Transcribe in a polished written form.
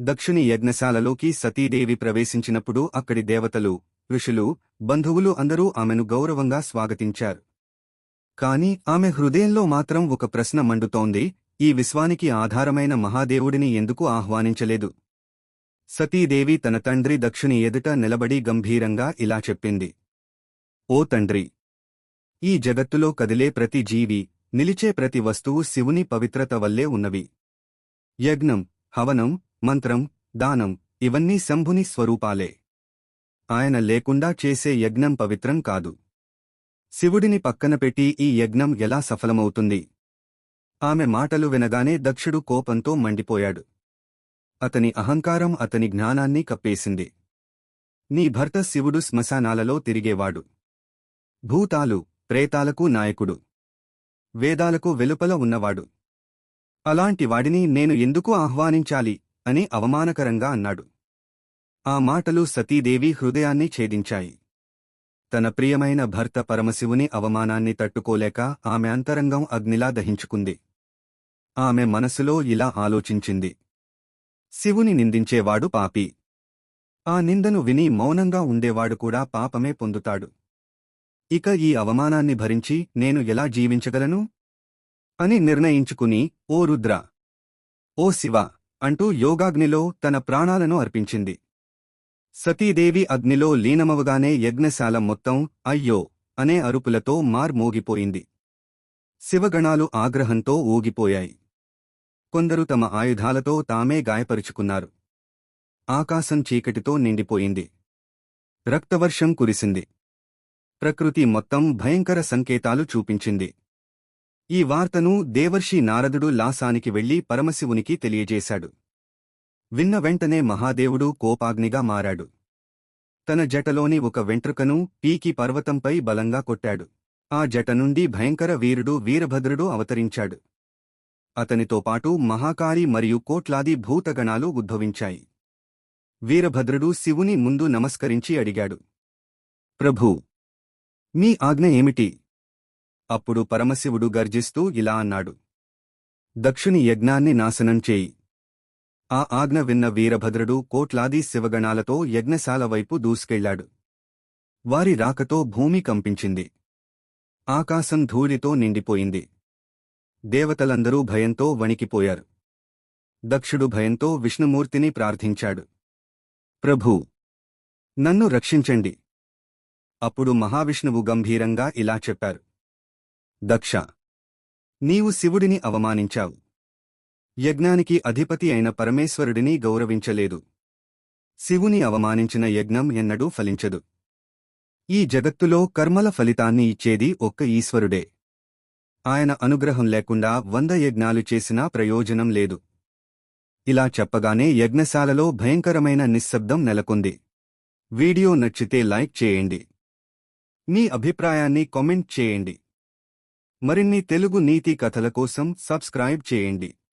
దక్షుని యజ్ఞశాలలోకి సతీదేవి ప్రవేశించినప్పుడు అక్కడి దేవతలు, ఋషులు, బంధువులు అందరూ ఆమెను గౌరవంగా స్వాగతించారు. కాని ఆమె హృదయంలో మాత్రం ఒక ప్రశ్న మండుతోంది: ఈ విశ్వానికి ఆధారమైన మహాదేవుడిని ఎందుకు ఆహ్వానించలేదు? సతీదేవి తన తండ్రి దక్షుని ఎదుట నిలబడి గంభీరంగా ఇలా చెప్పింది: ఓ తండ్రి! ఈ జగత్తులో కదిలే ప్రతి జీవి, నిలిచే ప్రతి వస్తువు శివుని పవిత్రత వల్లే ఉన్నవి. యజ్ఞం, హవనం, మంత్రం, దానం ఇవన్నీ శంభుని స్వరూపాలే. ఆయన లేకుండా చేసే యజ్ఞం పవిత్రం కాదు. శివుడిని పక్కన పెట్టి ఈ యజ్ఞం ఎలా సఫలమవుతుంది? ఆమె మాటలు వినగానే దక్షుడు కోపంతో మండిపోయాడు. అతని అహంకారం అతని జ్ఞానాన్ని కప్పేసింది. నీ భర్త శివుడు శ్మశానాలలో తిరిగేవాడు. భూతాలు, ప్రేతాలకు నాయకుడు. వేదాలకు వెలుపల ఉన్నవాడు. అలాంటి వాడిని నేను ఎందుకు ఆహ్వానించాలి అని అవమానకరంగా అన్నాడు. ఆ మాటలు సతీదేవి హృదయాన్ని ఛేదించాయి. తన ప్రియమైన భర్త పరమశివుని అవమానాన్ని తట్టుకోలేక ఆమె అంతరంగం అగ్నిలా దహించుకుంది. ఆమె మనసులో ఇలా ఆలోచించింది: శివుని నిందించేవాడు పాపి. ఆ నిందను విని మౌనంగా ఉండేవాడు కూడా పాపమే పొందుతాడు. ఇక ఈ అవమానాన్ని భరించి నేను ఎలా జీవించగలను అని నిర్ణయించుకుని, ఓ రుద్ర, ఓ శివ అంటూ యోగాగ్నిలో తన ప్రాణాలను అర్పించింది. సతీదేవి అగ్నిలో లీనమవగానే యజ్ఞశాల మొత్తం అయ్యో అనే అరుపులతో మార్మోగిపోయింది. శివగణాలు ఆగ్రహంతో ఊగిపోయాయి. కొందరు తమ ఆయుధాలతో తామే గాయపరుచుకున్నారు. ఆకాశం చీకటితో నిండిపోయింది. రక్తవర్షం కురిసింది. ప్రకృతి మొత్తం భయంకర సంకేతాలు చూపించింది. ఈ వార్తను దేవర్షి నారదుడు లాసానికి వెళ్లి పరమశివునికి తెలియజేశాడు. విన్న వెంటనే మహాదేవుడు కోపాగ్నిగా మారాడు. తన జటలోని ఒక వెంట్రుకను పీకి పర్వతంపై బలంగా కొట్టాడు. ఆ జట నుండి భయంకర వీరుడు వీరభద్రుడు అవతరించాడు. అతనితో పాటు మహాకాళి మరియు కోట్లాది భూతగణాలు ఉద్భవించాయి. వీరభద్రుడు శివుని ముందు నమస్కరించి అడిగాడు: ప్రభూ, మీ ఆజ్ఞ ఏమిటి? అప్పుడు పరమశివుడు గర్జిస్తూ ఇలా అన్నాడు: దక్షుని యజ్ఞాన్ని నాశనం చేయి. ఆ ఆజ్ఞ విన్న వీరభద్రుడు కోట్లాది శివగణాలతో యజ్ఞశాల వైపు దూసుకెళ్లాడు. వారి రాకతో భూమి కంపించింది. ఆకాశం ధూళితో నిండిపోయింది. దేవతలందరూ భయంతో వణికిపోయారు. దక్షుడు భయంతో విష్ణుమూర్తిని ప్రార్థించాడు: ప్రభూ, నన్ను రక్షించండి. అప్పుడు మహావిష్ణువు గంభీరంగా ఇలా చెప్పారు: దక్ష, నీవు శివుడిని అవమానించావు. యజ్ఞానికి అధిపతి అయిన పరమేశ్వరుడిని గౌరవించలేదు. శివుని అవమానించిన యజ్ఞం ఎన్నడూ ఫలించదు. ఈ జగత్తులో కర్మల ఫలితాన్ని ఇచ్చేది ఒక్క ఈశ్వరుడే. ఆయన అనుగ్రహం లేకుండా 100 యజ్ఞాలు చేసినా ప్రయోజనం లేదు. ఇలా చెప్పగానే యజ్ఞశాలలో భయంకరమైన నిశ్శబ్దం నెలకొంది. వీడియో నచ్చితే లైక్ చేయండి. మీ అభిప్రాయాన్ని కామెంట్ చేయండి. మరిన్ని తెలుగు నీతి కథల కోసం సబ్స్క్రైబ్ చేయండి.